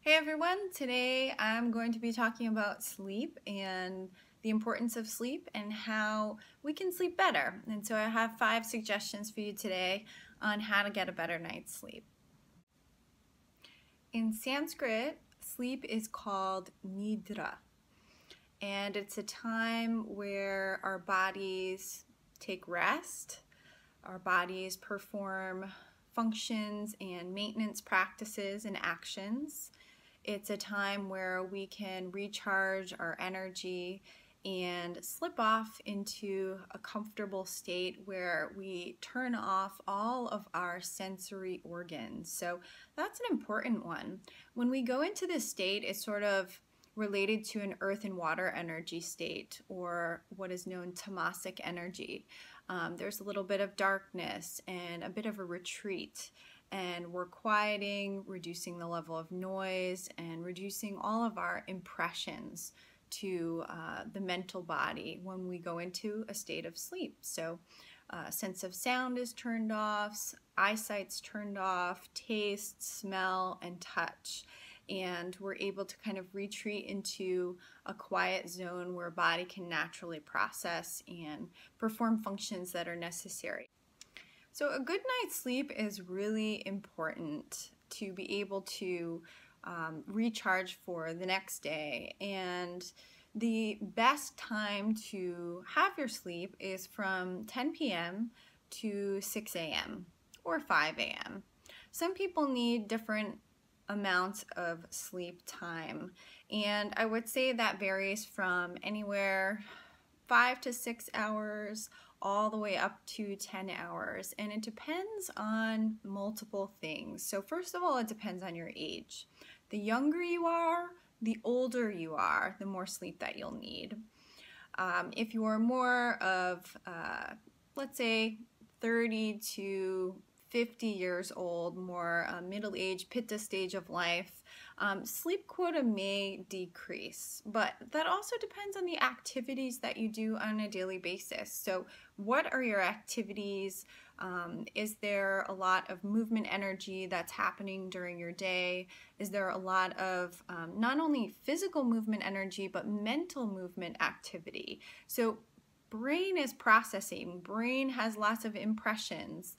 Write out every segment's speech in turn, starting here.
Hey everyone, today I'm going to be talking about sleep and the importance of sleep and how we can sleep better. And so I have 5 suggestions for you today on how to get a better night's sleep. In Sanskrit, sleep is called nidra, and it's a time where our bodies take rest, our bodies perform functions and maintenance practices and actions. It's a time where we can recharge our energy and slip off into a comfortable state where we turn off all of our sensory organs. So that's an important one. When we go into this state, it's sort of related to an earth and water energy state, or what is known tamasic energy. There's a little bit of darkness and a bit of a retreat, and we're quieting, reducing the level of noise, and reducing all of our impressions to the mental body when we go into a state of sleep. So sense of sound is turned off, eyesight's turned off, taste, smell, and touch. And we're able to kind of retreat into a quiet zone where body can naturally process and perform functions that are necessary. So a good night's sleep is really important to be able to recharge for the next day. And the best time to have your sleep is from 10 p.m. to 6 a.m. or 5 a.m. Some people need different amounts of sleep time, and I would say that varies from anywhere 5 to 6 hours all the way up to 10 hours, and it depends on multiple things. So first of all, it depends on your age. The younger you are, the older you are, the more sleep that you'll need. If you are more of, let's say, 30 to 50 years old, more middle-aged, pitta stage of life, sleep quota may decrease, but that also depends on the activities that you do on a daily basis. So what are your activities? Is there a lot of movement energy that's happening during your day? Is there a lot of not only physical movement energy, but mental movement activity? So brain is processing, brain has lots of impressions,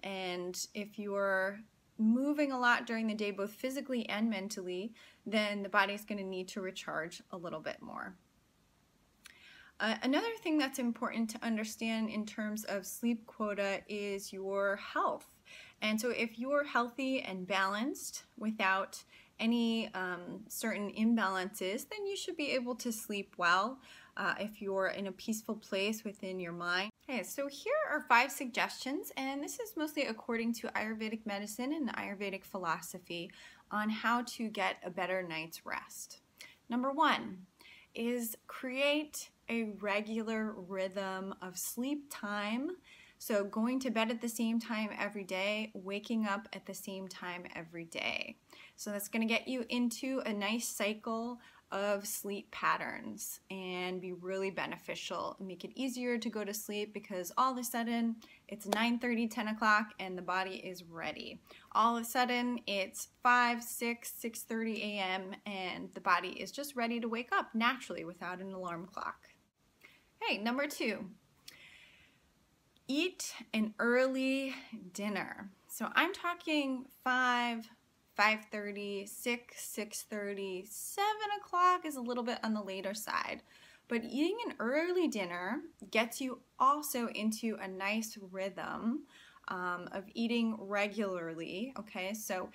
and if you're moving a lot during the day, both physically and mentally, then the body's going to need to recharge a little bit more. Another thing that's important to understand in terms of sleep quota is your health. And so if you're healthy and balanced without any certain imbalances, then you should be able to sleep well if you're in a peaceful place within your mind. Okay, so here are 5 suggestions, and this is mostly according to Ayurvedic medicine and Ayurvedic philosophy on how to get a better night's rest. Number 1 is create a regular rhythm of sleep time. So going to bed at the same time every day, waking up at the same time every day. So that's going to get you into a nice cycle of sleep patterns and be really beneficial and make it easier to go to sleep, because all of a sudden it's 9:30, 10 o'clock and the body is ready. All of a sudden it's 5, 6, 6:30 a.m. and the body is just ready to wake up naturally without an alarm clock. Okay, number 2. Eat an early dinner. So I'm talking 5, 5:30, 6, 6:30, 7 o'clock is a little bit on the later side. But eating an early dinner gets you also into a nice rhythm of eating regularly, okay? So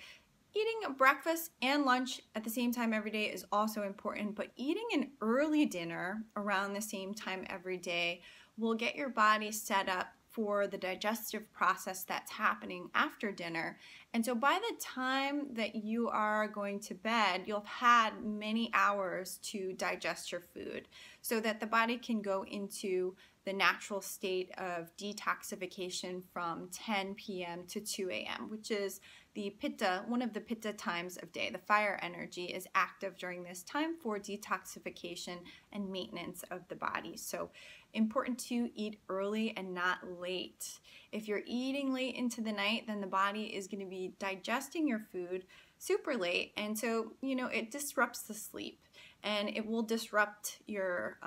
eating a breakfast and lunch at the same time every day is also important, but eating an early dinner around the same time every day will get your body set up for the digestive process that's happening after dinner. And so by the time that you are going to bed, you'll have had many hours to digest your food so that the body can go into the natural state of detoxification from 10 p.m. to 2 a.m., which is the pitta, one of the pitta times of day. The fire energy is active during this time for detoxification and maintenance of the body. So important to eat early and not late. If you're eating late into the night, then the body is going to be digesting your food super late. And so, it disrupts the sleep, and it will disrupt your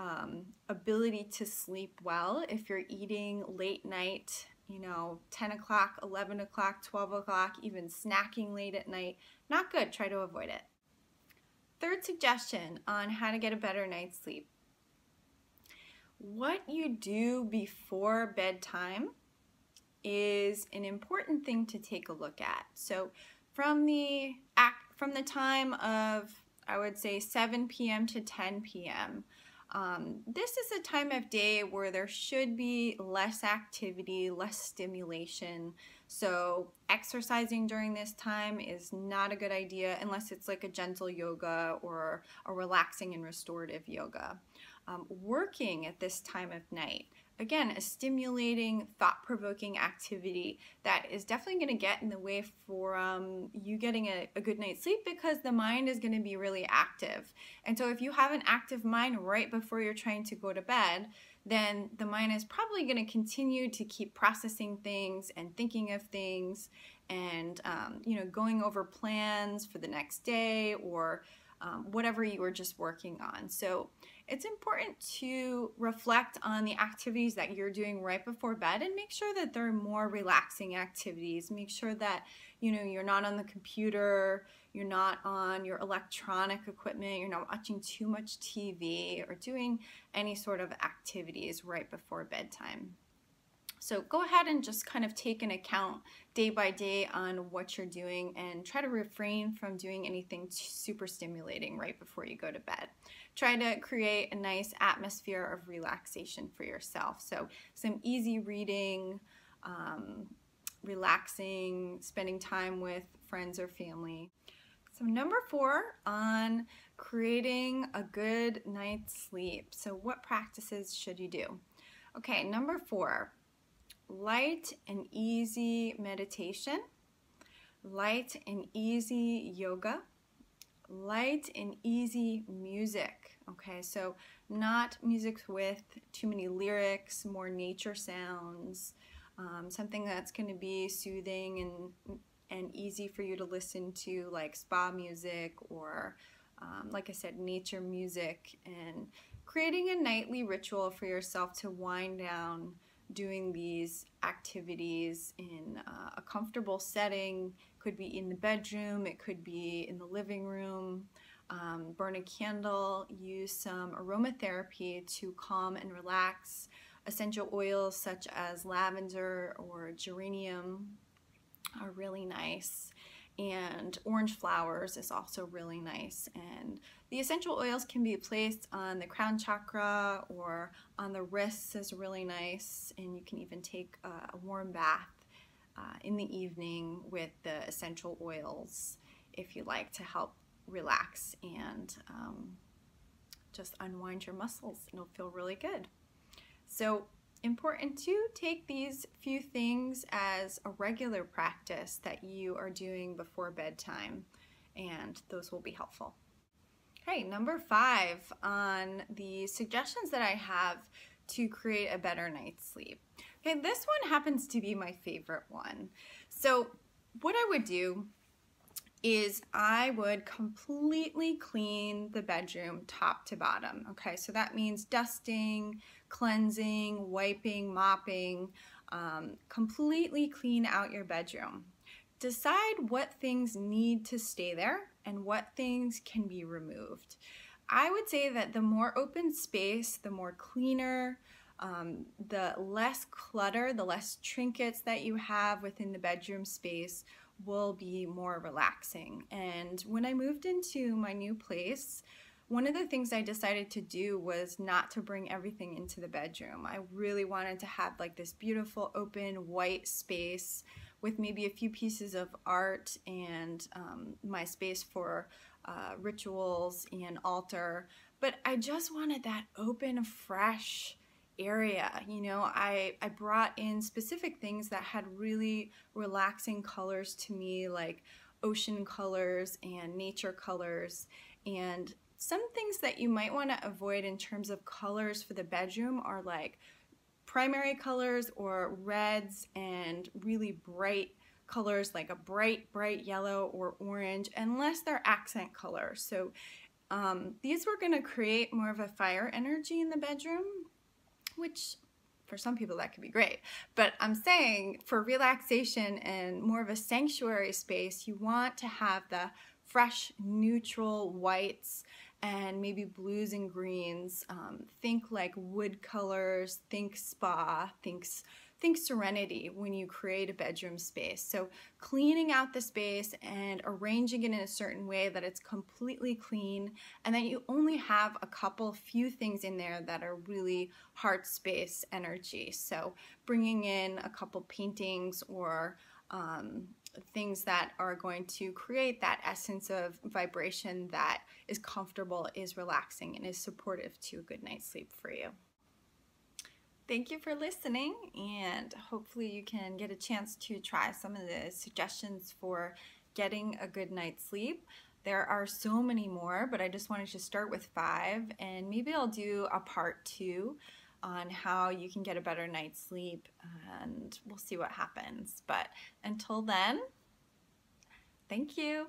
ability to sleep well if you're eating late night, 10 o'clock, 11 o'clock, 12 o'clock, even snacking late at night. Not good. Try to avoid it. Third suggestion on how to get a better night's sleep. What you do before bedtime is an important thing to take a look at. So from the time of, I would say, 7 p.m. to 10 p.m., this is a time of day where there should be less activity, less stimulation. So exercising during this time is not a good idea unless it's like a gentle yoga or a relaxing and restorative yoga. Working at this time of night, again, a stimulating, thought-provoking activity that is definitely going to get in the way for you getting a good night's sleep, because the mind is going to be really active. And so if you have an active mind right before you're trying to go to bed, then the mind is probably going to continue to keep processing things and thinking of things and going over plans for the next day or whatever you were just working on. So it's important to reflect on the activities that you're doing right before bed and make sure that they're more relaxing activities. Make sure that you're not on the computer, you're not on your electronic equipment, you're not watching too much TV or doing any sort of activities right before bedtime. So go ahead and just kind of take an account day by day on what you're doing and try to refrain from doing anything super stimulating right before you go to bed. Try to create a nice atmosphere of relaxation for yourself. So some easy reading, relaxing, spending time with friends or family. So number 4 on creating a good night's sleep. So what practices should you do? Okay, number 4. Light and easy meditation, light and easy yoga, light and easy music. Okay, so not music with too many lyrics, more nature sounds, something that's going to be soothing and easy for you to listen to, like spa music or, like I said, nature music, and creating a nightly ritual for yourself to wind down doing these activities in a comfortable setting. Could be in the bedroom, it could be in the living room. Burn a candle, use some aromatherapy to calm and relax. Essential oils such as lavender or geranium are really nice, and orange flowers is also really nice. And the essential oils can be placed on the crown chakra or on the wrists is really nice, and you can even take a warm bath in the evening with the essential oils if you like, to help relax and just unwind your muscles, and it'll feel really good. So important to take these few things as a regular practice that you are doing before bedtime, and those will be helpful. Okay, number 5 on the suggestions that I have to create a better night's sleep. Okay, this one happens to be my favorite one. So what I would do is I would completely clean the bedroom top to bottom. Okay, so that means dusting, cleansing, wiping, mopping, completely clean out your bedroom. Decide what things need to stay there and what things can be removed. I would say that the more open space, the more cleaner, the less clutter, the less trinkets that you have within the bedroom space will be more relaxing. And when I moved into my new place, one of the things I decided to do was not to bring everything into the bedroom. I really wanted to have like this beautiful open white space with maybe a few pieces of art and my space for rituals and altar. But I just wanted that open, fresh area. You know, I brought in specific things that had really relaxing colors to me, like ocean colors and nature colors. And some things that you might want to avoid in terms of colors for the bedroom are like primary colors or reds and really bright colors like a bright yellow or orange unless they're accent colors. So these were going to create more of a fire energy in the bedroom, which for some people that could be great. But I'm saying for relaxation and more of a sanctuary space, you want to have the fresh, neutral whites and maybe blues and greens. Think like wood colors, think spa, think serenity when you create a bedroom space. So cleaning out the space and arranging it in a certain way that it's completely clean, and then you only have a few things in there that are really heart space energy. So bringing in a couple paintings or things that are going to create that essence of vibration that is comfortable, is relaxing, and is supportive to a good night's sleep for you. Thank you for listening, and hopefully you can get a chance to try some of the suggestions for getting a good night's sleep. There are so many more, but I just wanted to start with 5, and maybe I'll do a part 2 on how you can get a better night's sleep, and we'll see what happens. But until then, thank you.